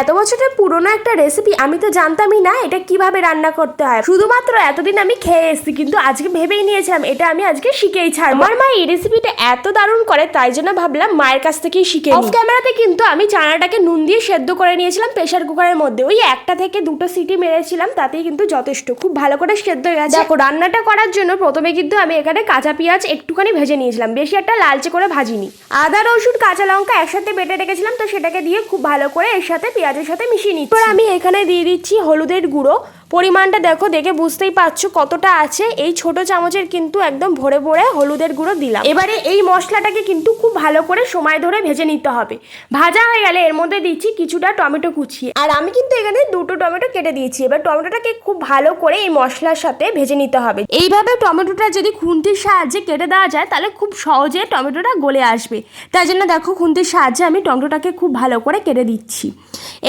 এত বছরের পুরনো একটা রেসিপি, আমি তো জানতামই না এটা কিভাবে রান্না করতে হয়। শুধুমাত্র এতদিন আমি খেয়ে এসেছি, কিন্তু আজকে ভেবেই নিয়েছিলাম এটা আমি আজকে শিখেই ছাড়বো। আমার মা এই রেসিপিটা এত দারুণ করে, তাই জন্য ভাবলাম মায়ের কাছ থেকেই শিখে নিই। অফ ক্যামেরাতে কিন্তু আমি চানাটাকে নুন দিয়ে সেদ্ধ করে নিয়েছিলাম প্রেসার কুকারের মধ্যে। ওই একটা থেকে দুটো সিটি মেরেছিলাম, তাতেই কিন্তু যথেষ্ট খুব ভালো করে সেদ্ধ হয়ে গেছে। দেখো, রান্নাটা করার জন্য প্রথমে কিন্তু আমি এখানে কাঁচা পেঁয়াজ একটুখানি ভেজে নিয়েছিলাম, বেশি একটা লালচে করে ভাজিনি। আদা রসুন কাঁচা লঙ্কা একসাথে বেটে রেখেছিলাম, তো সেটাকে দিয়ে খুব ভালো করে এর সাথে পেঁয়াজের সাথে মিশিয়ে নিচ্ছি। এবার আমি এখানে দিয়ে দিচ্ছি হলুদের গুঁড়ো। পরিমাণটা দেখো, দেখে বুঝতেই পারছো কতটা আছে। এই ছোট চামচের কিন্তু একদম ভরে ভরে হলুদের গুঁড়ো দিলাম। এবারে এই মশলাটাকে কিন্তু খুব ভালো করে সময় ধরে ভেজে নিতে হবে। ভাজা হয়ে গেলে এর মধ্যে দিচ্ছি কিছুটা টমেটো কুচি, আর আমি কিন্তু এখানে দুটো টমেটো কেটে দিয়েছি। এবার টমেটোটাকে খুব ভালো করে এই মশলার সাথে ভেজে নিতে হবে। এইভাবে টমেটোটা যদি খুন্তির সাহায্যে কেটে দেওয়া যায় তাহলে খুব সহজে টমেটোটা গলে আসবে। তাই জন্য দেখো, খুন্তির সাহায্যে আমি টমেটোটাকে খুব ভালো করে কেটে দিচ্ছি।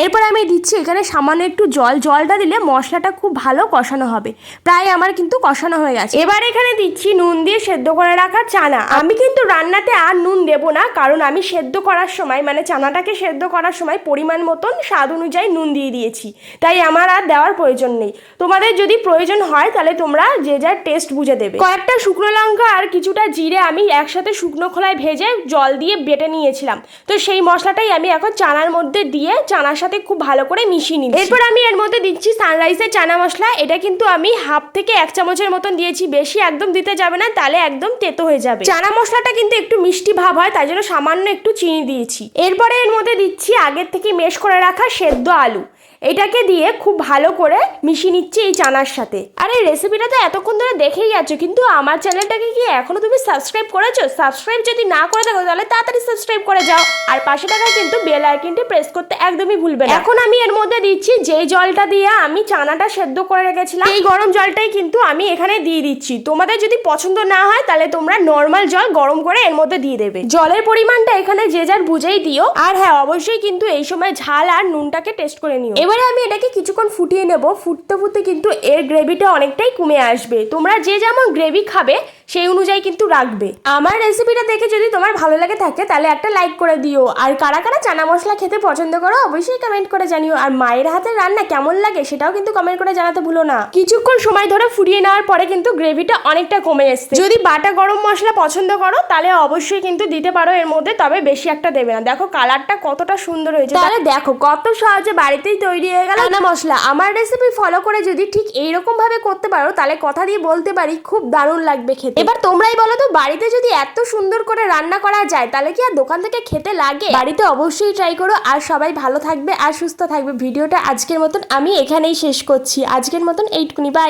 এরপর আমি দিচ্ছি এখানে সামান্য একটু জল। জলটা দিলে মশলাটা খুব ভালো কষানো হবে। প্রায় আমার কিন্তু কষানো হয়ে গেছে। এবার এখানে দিচ্ছি নুন দিয়ে সেদ্ধ করে রাখা চানা। আমি কিন্তু রান্নাতে আর নুন দেবো না, কারণ আমি সেদ্ধ করার সময় মানে চানাটাকে সেদ্ধ করার সময় পরিমাণ মতন স্বাদ অনুযায়ী নুন দিয়ে দিয়েছি, তাই আমার আর দেওয়ার প্রয়োজন নেই। তোমাদের যদি প্রয়োজন হয় তাহলে তোমরা যে যার টেস্ট বুঝে দেবে। কয়েকটা শুকনো লঙ্কা আর কিছুটা জিরে আমি একসাথে শুকনো খোলায় ভেজে জল দিয়ে বেটে নিয়েছিলাম, তো সেই মশলাটাই আমি এখন চানার মধ্যে দিয়ে চানার সাথে খুব ভালো করে মিশিয়ে নিই। এরপর আমি এর মধ্যে দিচ্ছি সানরাইজের চানা মশলা। এটা কিন্তু আমি হাফ থেকে 1 চামচের মতন দিয়েছি, বেশি একদম দিতে যাবে না, তাহলে একদম তেতো হয়ে যাবে। চানা মশলাটা কিন্তু একটু মিষ্টি ভাব হয়, তাই জন্য সামান্য একটু চিনি দিয়েছি। এরপরে এর মধ্যে দিচ্ছি আগের থেকে মেশ করে রাখা সেদ্ধ আলু। এটাকে দিয়ে খুব ভালো করে মিশিয়ে নিচ্ছি এই চানার সাথে। আর এই রেসিপিটা তো এতক্ষণ ধরে দেখেই যাচ্ছ, কিন্তু আমার চ্যানেলটাকে কি এখনো তুমি সাবস্ক্রাইব করেছো? সাবস্ক্রাইব যদি না করে থাকো তাহলে তাড়াতাড়ি সাবস্ক্রাইব করে যাও, আর পাশে থাকা কিন্তু বেল আইকনটি প্রেস করতে একদমই ভুলবে না। এখন আমি এর মধ্যে দিচ্ছি যেই জলটা দিয়ে আমি চানাটা সেদ্ধ করে রেখেছিলাম, এই গরম জলটাই কিন্তু আমি এখানে দিয়ে দিচ্ছি। তোমাদের যদি পছন্দ না হয় তাহলে তোমরা নর্মাল জল গরম করে এর মধ্যে দিয়ে দেবে। জলের পরিমাণটা এখানে যে যার বুঝেই দিও। আর হ্যাঁ, অবশ্যই কিন্তু এই সময় ঝাল আর নুনটাকে টেস্ট করে নিও। এবারে আমি এটাকে কিছুক্ষণ ফুটিয়ে নেব। ফুটতে ফুটতে কিন্তু এর গ্রেভিটা অনেকটাই কমে আসবে। তোমরা যে যেমন গ্রেভি খাবে সেই অনুযায়ী কিন্তু রাখবে। আমার রেসিপিটা দেখে যদি তোমার ভালো লাগে থাকে তাহলে একটা লাইক করে দিও। আর কারা কারা চানা মশলা খেতে পছন্দ করো অবশ্যই কমেন্ট করে জানিও। আর মায়ের হাতের রান্না কেমন লাগে সেটাও কিন্তু কমেন্ট করে জানাতে ভুলো না। কিছুক্ষণ সময় ধরে ফুটিয়ে নেওয়ার পরে কিন্তু গ্রেভিটা অনেকটা কমে এসছে। যদি বাটা গরম মশলা পছন্দ করো তাহলে অবশ্যই কিন্তু দিতে পারো এর মধ্যে, তবে বেশি একটা দেবে না। দেখো কালারটা কতটা সুন্দর হয়েছে, তাহলে দেখো কত সহজে বাড়িতেই তৈরি হয়ে গেল চানা মশলা। আমার রেসিপি ফলো করে যদি ঠিক এইরকম ভাবে করতে পারো তাহলে কথা দিয়ে বলতে পারি খুব দারুণ লাগবে খেতে। এবার তোমরাই বলো তো, বাড়িতে যদি এত সুন্দর করে রান্না করা যায় তাহলে কি আর দোকান থেকে খেতে লাগে? বাড়িতে অবশ্যই ট্রাই করো। আর সবাই ভালো থাকবে আর সুস্থ থাকবে। ভিডিওটা আজকের মতন আমি এখানেই শেষ করছি। আজকের মতন এইটুকুনি, বাই।